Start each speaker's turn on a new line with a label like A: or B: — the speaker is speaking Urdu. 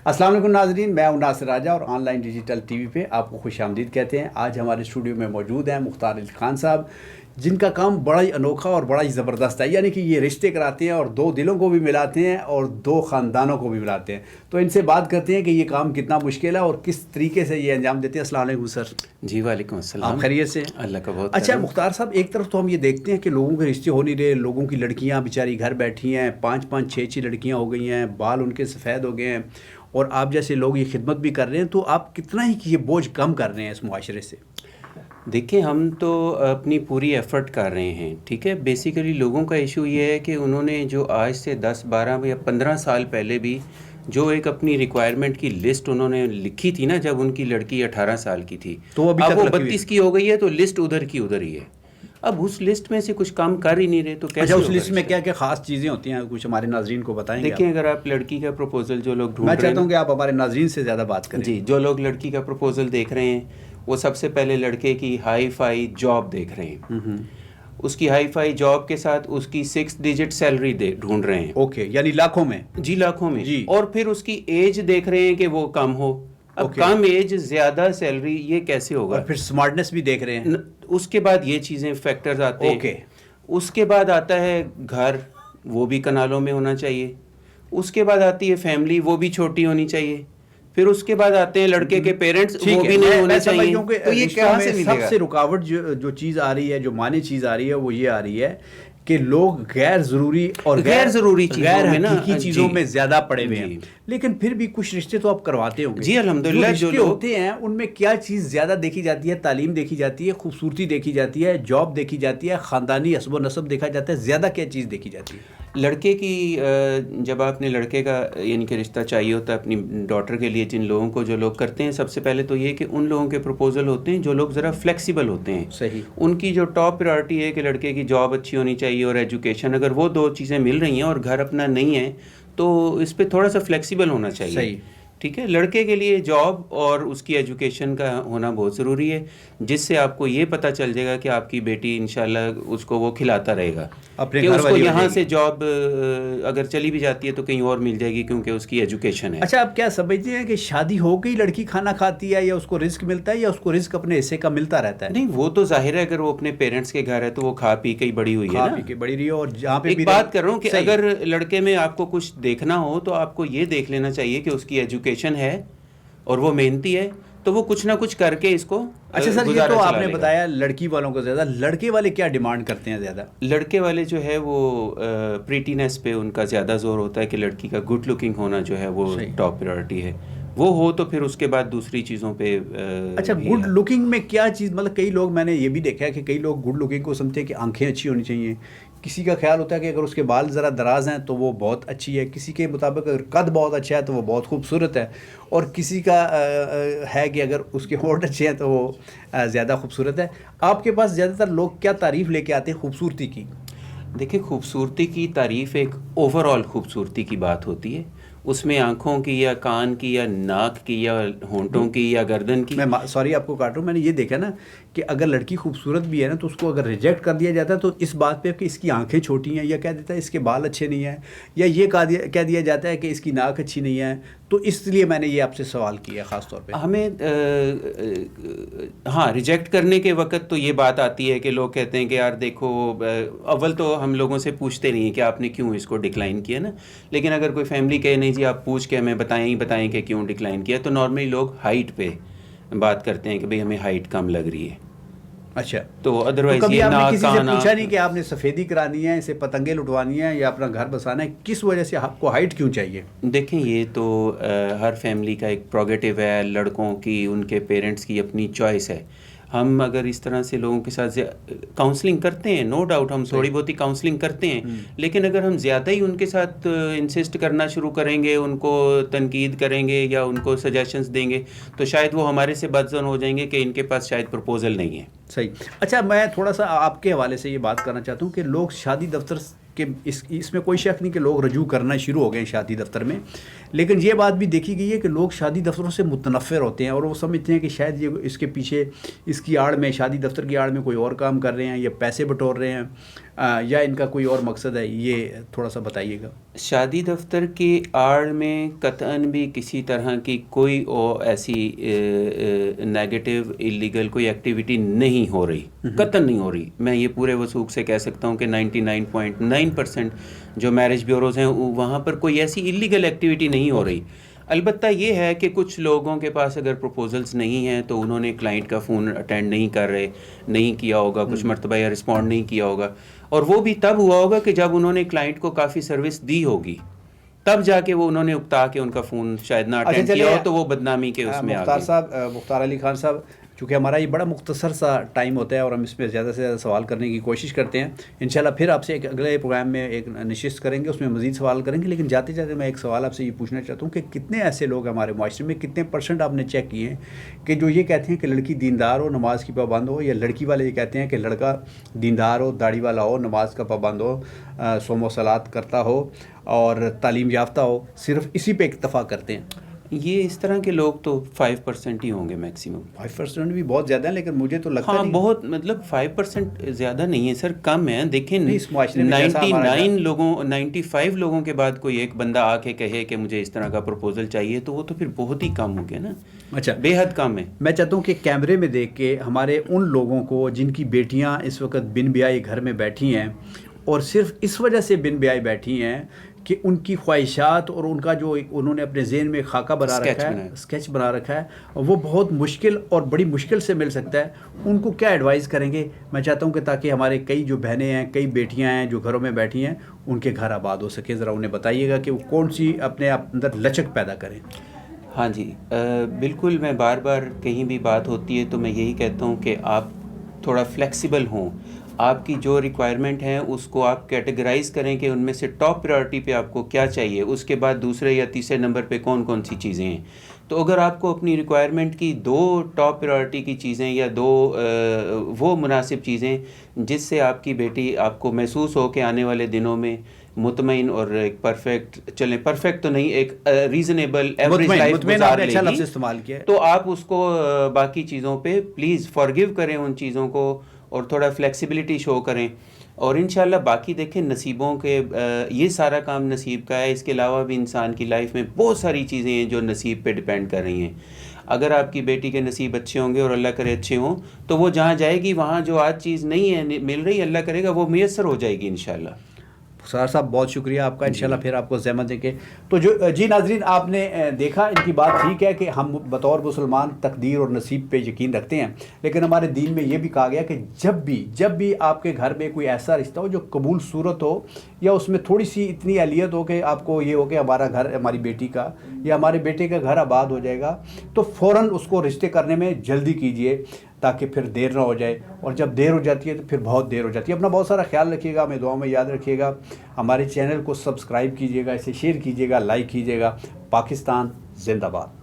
A: السلام علیکم ناظرین، میں ہوں ناصر راجہ اور on line digital T V پہ آپ کو خوش آمدید کہتے ہیں۔ آج ہمارے اسٹوڈیو میں موجود ہیں مختار علی خان صاحب، جن کا کام بڑا ہی انوکھا اور بڑا ہی زبردست ہے، یعنی کہ یہ رشتے کراتے ہیں اور دو دلوں کو بھی ملاتے ہیں اور دو خاندانوں کو بھی ملاتے ہیں۔ تو ان سے بات کرتے ہیں کہ یہ کام کتنا مشکل ہے اور کس طریقے سے یہ انجام دیتے ہیں۔ السلام علیکم سر۔
B: جی وعلیکم السلام۔
A: آپ خیریت سے؟
B: اللہ کا بہت
A: اچھا
B: کرم۔
A: مختار صاحب، ایک طرف تو ہم یہ دیکھتے ہیں کہ لوگوں کے رشتے ہو نہیں رہے، لوگوں کی لڑکیاں بیچاری گھر بیٹھی ہیں، 5-5 6 لڑکیاں ہو گئی ہیں، بال ان کے سفید ہو گئے ہیں، اور آپ جیسے لوگ یہ خدمت بھی کر رہے ہیں، تو آپ کتنا ہی یہ بوجھ کم کر رہے ہیں اس معاشرے سے؟
B: دیکھیں، ہم تو اپنی پوری ایفرٹ کر رہے ہیں، ٹھیک ہے۔ بیسیکلی لوگوں کا ایشو یہ ہے کہ انہوں نے جو آج سے 10-12 یا 15 سال پہلے بھی جو ایک اپنی ریکوائرمنٹ کی لسٹ انہوں نے لکھی تھی نا، جب ان کی لڑکی 18 سال کی تھی،
A: تو اب
B: وہ 32 کی ہو گئی ہے، تو لسٹ ادھر کی ادھر ہی ہے۔ اب اس لسٹ میں سے کچھ کام کر ہی نہیں رہے تو کیسے؟
A: اس لسٹ میں کیا کیا خاص چیزیں ہوتی ہیں، کچھ ہمارے ناظرین کو بتائیں گے؟
B: دیکھیں، اگر آپ لڑکی کا پروپوزل جو لوگ ڈھونڈ رہے ہیں،
A: میں چاہتا ہوں کہ آپ ہمارے ناظرین سے زیادہ بات کریں۔
B: جی، جو لوگ لڑکی کا پروپوزل دیکھ رہے ہیں، وہ سب سے پہلے لڑکے کی ہائی فائی جاب دیکھ رہے ہیں، اس کی ہائی فائی جاب کے ساتھ اس کی 6 ڈیجٹ سیلری ڈھونڈ رہے ہیں۔
A: اوکے، یعنی لاکھوں میں؟
B: جی، لاکھوں میں۔
A: جی۔
B: اور پھر اس کی ایج دیکھ رہے ہیں کہ وہ کم ہو۔ اب کم ایج زیادہ سیلری، یہ کیسے ہوگا؟
A: اور پھر سمارٹنس بھی دیکھ رہے ہیں۔
B: اس کے بعد یہ چیزیں فیکٹرز آتے ہیں۔
A: اوکے۔
B: اس کے بعد آتا ہے گھر، وہ بھی کنالوں میں ہونا چاہیے۔ اس کے بعد آتی ہے فیملی، وہ بھی چھوٹی ہونی چاہیے۔ پھر اس کے بعد آتے ہیں لڑکے کے پیرنٹس، وہ بھی نہیں ہونے چاہیے۔ تو یہ کہاں سے ملے گا؟
A: سب سے رکاوٹ جو چیز آ رہی ہے، جو مانی چیز آ رہی ہے، وہ یہ آ رہی ہے کہ لوگ غیر ضروری اور غیر حقیقی چیزوں میں زیادہ پڑے ہوئے ہیں۔ لیکن پھر بھی کچھ رشتے تو آپ کرواتے ہوں گے؟
B: جی الحمدللہ۔
A: جو رشتے ہوتے ہیں ان میں کیا چیز زیادہ دیکھی جاتی ہے؟ تعلیم دیکھی جاتی ہے، خوبصورتی دیکھی جاتی ہے، جاب دیکھی جاتی ہے، خاندانی حسب و نسب دیکھا جاتا ہے، زیادہ کیا چیز دیکھی جاتی ہے؟
B: لڑکے کی جب آپ نے لڑکے کا یعنی کہ رشتہ چاہیے ہوتا ہے اپنی ڈاٹر کے لیے، جن لوگوں کو جو لوگ کرتے ہیں، سب سے پہلے تو یہ کہ ان لوگوں کے پروپوزل ہوتے ہیں جو لوگ ذرا فلیکسیبل ہوتے ہیں۔
A: صحیح۔
B: ان کی جو ٹاپ پرائرٹی ہے کہ لڑکے کی جاب اچھی ہونی چاہیے اور ایجوکیشن، اگر وہ دو چیزیں مل رہی ہیں اور گھر اپنا نہیں ہے تو اس پہ تھوڑا سا فلیکسیبل ہونا چاہیے۔
A: صحیح،
B: ٹھیک ہے۔ لڑکے کے لیے جاب اور اس کی ایجوکیشن کا ہونا بہت ضروری ہے، جس سے آپ کو یہ پتہ چل جائے گا کہ آپ کی بیٹی انشاءاللہ اس کو وہ کھلاتا رہے گا،
A: اپنے
B: کہ
A: گھر
B: اس کو
A: والی
B: یہاں سے جاب اگر چلی بھی جاتی ہے تو کہیں اور مل جائے گی، کیونکہ اس کی ایجوکیشن ہے۔
A: اچھا، آپ کیا سمجھتے ہیں کہ شادی ہو گئی لڑکی کھانا کھاتی ہے، یا اس کو رزق ملتا ہے، یا اس کو رزق اپنے حصے کا ملتا رہتا ہے؟
B: نہیں، وہ تو ظاہر ہے، اگر وہ اپنے پیرنٹس کے گھر ہے تو وہ کھا پی کے ہی بڑی ہوئی ہے نا،
A: کھا پی کے بڑی رہی ہے، اور جہاں پہ
B: ایک بات کر رہا ہوں کہ اگر لڑکے میں آپ کو کچھ دیکھنا ہو تو آپ کو یہ دیکھ لینا چاہیے کہ اس کی ایجوکیشن ہے اور وہ محنتی ہے، تو وہ کچھ نہ کچھ کر کے اس کو۔
A: اچھا سر، یہ تو آپ نے بتایا لڑکی والوں کو زیادہ، لڑکے والے کیا ڈیمانڈ کرتے ہیں زیادہ؟
B: لڑکے والے جو ہے وہ پریٹینس پہ ان کا زیادہ زور ہوتا ہے کہ لڑکی کا گڈ لکنگ ہونا جو ہے وہ ٹاپ پرائرٹی ہے، وہ ہو تو پھر اس کے بعد دوسری چیزوں پہ۔
A: اچھا، گڈ لکنگ میں کیا چیز؟ مطلب کئی لوگ، میں نے یہ بھی دیکھا ہے کہ کئی لوگ گڈ لکنگ کو سمجھتے ہیں کہ آنکھیں اچھی ہونی چاہیے، کسی کا خیال ہوتا ہے کہ اگر اس کے بال ذرا دراز ہیں تو وہ بہت اچھی ہے، کسی کے مطابق اگر قد بہت اچھا ہے تو وہ بہت خوبصورت ہے، اور کسی کا ہے کہ اگر اس کے ہونٹ اچھے ہیں تو وہ زیادہ خوبصورت ہے۔ آپ کے پاس زیادہ تر لوگ کیا تعریف لے کے آتے ہیں خوبصورتی کی؟
B: دیکھیں، خوبصورتی کی تعریف ایک اوور آل خوبصورتی کی بات ہوتی ہے، اس میں آنکھوں کی یا کان کی یا ناک کی یا ہونٹوں کی یا گردن کی۔
A: میں سوری آپ کو کاٹ رہا ہوں، میں نے یہ دیکھا نا کہ اگر لڑکی خوبصورت بھی ہے نا تو اس کو اگر ریجیکٹ کر دیا جاتا ہے تو اس بات پہ کہ اس کی آنکھیں چھوٹی ہیں، یا کہہ دیتا ہے اس کے بال اچھے نہیں ہیں، یا یہ کہہ دیا جاتا ہے کہ اس کی ناک اچھی نہیں ہے۔ تو اس لیے میں نے یہ آپ سے سوال کیا خاص طور پہ۔
B: ہمیں ہاں، ریجیکٹ کرنے کے وقت تو یہ بات آتی ہے کہ لوگ کہتے ہیں کہ یار دیکھو، اول تو ہم لوگوں سے پوچھتے نہیں ہیں کہ آپ نے کیوں اس کو ڈکلائن کیا نا، لیکن اگر کوئی فیملی کہے نہیں جی آپ پوچھ کے ہمیں بتائیں کہ کیوں ڈکلائن کیا، تو نارملی لوگ ہائٹ پہ بات کرتے ہیں کہ بھئی ہمیں ہائٹ کم لگ رہی ہے۔
A: اچھا،
B: تو ادروائز
A: کبھی
B: یہ
A: آپ نے
B: ناک
A: کسی سے
B: کہنا
A: پوچھا نہیں کہ آپ نے سفیدی کرانی ہے، اسے پتنگیں لٹوانی ہیں یا اپنا گھر بسانا ہے، کس وجہ سے آپ کو ہائٹ کیوں چاہیے؟
B: دیکھیں، یہ تو ہر فیملی کا ایک پروگیٹو ہے، لڑکوں کی، ان کے پیرنٹس کی اپنی چوائس ہے۔ ہم اگر اس طرح سے لوگوں کے ساتھ کاؤنسلنگ کرتے ہیں، نو ڈاؤٹ ہم تھوڑی بہت ہی کاؤنسلنگ کرتے ہیں، لیکن اگر ہم زیادہ ہی ان کے ساتھ انسسٹ کرنا شروع کریں گے، ان کو تنقید کریں گے یا ان کو سجیشنز دیں گے تو شاید وہ ہمارے سے بدظن ہو جائیں گے کہ ان کے پاس شاید پرپوزل نہیں ہے۔
A: صحیح۔ اچھا، میں تھوڑا سا آپ کے حوالے سے یہ بات کرنا چاہتا ہوں کہ لوگ شادی دفتر کے اس میں کوئی شک نہیں کہ لوگ رجوع کرنا شروع ہو گئے ہیں شادی دفتر میں، لیکن یہ بات بھی دیکھی گئی ہے کہ لوگ شادی دفتروں سے متنفر ہوتے ہیں اور وہ سمجھتے ہیں کہ شاید یہ اس کے پیچھے، اس کی آڑ میں، شادی دفتر کی آڑ میں کوئی اور کام کر رہے ہیں یا پیسے بٹور رہے ہیں۔ یا ان کا کوئی اور مقصد ہے، یہ تھوڑا سا بتائیے گا.
B: شادی دفتر کی آڑ میں قطعاً بھی کسی طرح کی کوئی ایسی نیگیٹو اللیگل کوئی ایکٹیویٹی نہیں ہو رہی، قطعاً نہیں ہو رہی. میں یہ پورے وثوق سے کہہ سکتا ہوں کہ 99.9% جو میرج بیوروز ہیں وہاں پر کوئی ایسی اللیگل ایکٹیویٹی نہیں ہو رہی. البتہ یہ ہے کہ کچھ لوگوں کے پاس اگر پروپوزلز نہیں ہیں تو انہوں نے کلائنٹ کا فون اٹینڈ نہیں کر رہے، نہیں کیا ہوگا کچھ مرتبہ، یا رسپونڈ نہیں کیا ہوگا، اور وہ بھی تب ہوا ہوگا کہ جب انہوں نے کلائنٹ کو کافی سروس دی ہوگی، تب جا کے وہ انہوں نے اکتا کے ان کا فون شاید نہ اٹینڈ کیا ہو تو وہ بدنامی کے اس میں آ گئے.
A: مختار علی خان صاحب، چونکہ ہمارا یہ بڑا مختصر سا ٹائم ہوتا ہے اور ہم اس میں زیادہ سے زیادہ سوال کرنے کی کوشش کرتے ہیں. انشاءاللہ پھر آپ سے ایک اگلے پروگرام میں ایک نشست کریں گے، اس میں مزید سوال کریں گے. لیکن جاتے جاتے میں ایک سوال آپ سے یہ پوچھنا چاہتا ہوں کہ کتنے ایسے لوگ ہمارے معاشرے میں، کتنے % آپ نے چیک کیے ہیں کہ جو یہ کہتے ہیں کہ لڑکی دیندار ہو، نماز کی پابند ہو، یا لڑکی والے یہ کہتے ہیں کہ لڑکا دیندار ہو، داڑھی والا ہو، نماز کا پابند ہو، صوم و صلات کرتا ہو اور تعلیم یافتہ ہو، صرف اسی پہ اکتفا کرتے ہیں؟
B: یہ اس طرح کے لوگ تو 5% ہی ہوں گے میکسیمم.
A: 5% بھی بہت زیادہ ہیں، لیکن مجھے تو لگتا
B: ہاں
A: نہیں
B: بہت، مطلب 5% زیادہ نہیں ہے سر، کم ہے. دیکھیں
A: اس معاشرے میں
B: 95 لوگوں کے بعد کوئی ایک بندہ آ کے کہے کہ مجھے اس طرح کا پروپوزل چاہیے تو وہ تو پھر بہت ہی کم ہو گیا نا.
A: اچھا،
B: بے حد کم ہے.
A: میں چاہتا ہوں کہ کیمرے میں دیکھ کے ہمارے ان لوگوں کو جن کی بیٹیاں اس وقت بن بیائی گھر میں بیٹھی ہیں، اور صرف اس وجہ سے بن بیائی بیٹھی ہیں کہ ان کی خواہشات اور ان کا جو انہوں نے اپنے ذہن میں خاکہ بنا رکھا ہے، اسکیچ بنا رکھا ہے، وہ بہت مشکل اور بڑی مشکل سے مل سکتا ہے. ان کو کیا ایڈوائز کریں گے؟ میں چاہتا ہوں کہ تاکہ ہمارے کئی جو بہنیں ہیں، کئی بیٹیاں ہیں جو گھروں میں بیٹھی ہیں، ان کے گھر آباد ہو سکے. ذرا انہیں بتائیے گا کہ وہ کون سی اپنے اندر لچک پیدا کریں.
B: ہاں جی، بالکل. میں بار بار کہیں بھی بات ہوتی ہے تو میں یہی کہتا ہوں کہ آپ تھوڑا فلیکسیبل ہوں. آپ کی جو ریکوائرمنٹ ہیں اس کو آپ کیٹیگرائز کریں کہ ان میں سے ٹاپ پریورٹی پہ آپ کو کیا چاہیے، اس کے بعد دوسرے یا تیسرے نمبر پہ کون کون سی چیزیں ہیں. تو اگر آپ کو اپنی ریکوائرمنٹ کی 2 ٹاپ پریورٹی کی چیزیں یا 2 وہ مناسب چیزیں جس سے آپ کی بیٹی آپ کو محسوس ہو کہ آنے والے دنوں میں مطمئن اور ایک پرفیکٹ، چلیں پرفیکٹ تو نہیں، ایک ریزنیبل ایوریج لائف گزار لے گی، تو آپ اس کو باقی چیزوں پہ پلیز فارگیو کریں ان چیزوں کو، اور تھوڑا فلیکسیبلٹی شو کریں. اور انشاءاللہ باقی دیکھیں نصیبوں کے، یہ سارا کام نصیب کا ہے. اس کے علاوہ بھی انسان کی لائف میں بہت ساری چیزیں ہیں جو نصیب پہ ڈیپینڈ کر رہی ہیں. اگر آپ کی بیٹی کے نصیب اچھے ہوں گے اور اللہ کرے اچھے ہوں تو وہ جہاں جائے گی وہاں جو آج چیز نہیں ہے مل رہی، اللہ کرے گا وہ میسر ہو جائے گی انشاءاللہ.
A: سر صاحب بہت شکریہ آپ کا. انشاءاللہ پھر آپ کو زحمت دیں گے. تو جی ناظرین، آپ نے دیکھا ان کی بات ٹھیک ہے کہ ہم بطور مسلمان تقدیر اور نصیب پہ یقین رکھتے ہیں، لیکن ہمارے دین میں یہ بھی کہا گیا کہ جب بھی آپ کے گھر میں کوئی ایسا رشتہ ہو جو قبول صورت ہو، یا اس میں تھوڑی سی اتنی اہلیت ہو کہ آپ کو یہ ہو کہ ہمارا گھر، ہماری بیٹی کا یا ہمارے بیٹے کا گھر آباد ہو جائے گا، تو فوراً اس کو رشتے کرنے میں جلدی کیجئے تاکہ پھر دیر نہ ہو جائے. اور جب دیر ہو جاتی ہے تو پھر بہت دیر ہو جاتی ہے. اپنا بہت سارا خیال رکھیے گا، ہمیں دعاؤں میں یاد رکھیے گا. ہمارے چینل کو سبسکرائب کیجیے گا، اسے شیئر کیجیے گا، لائک کیجیے گا. پاکستان زندہ باد.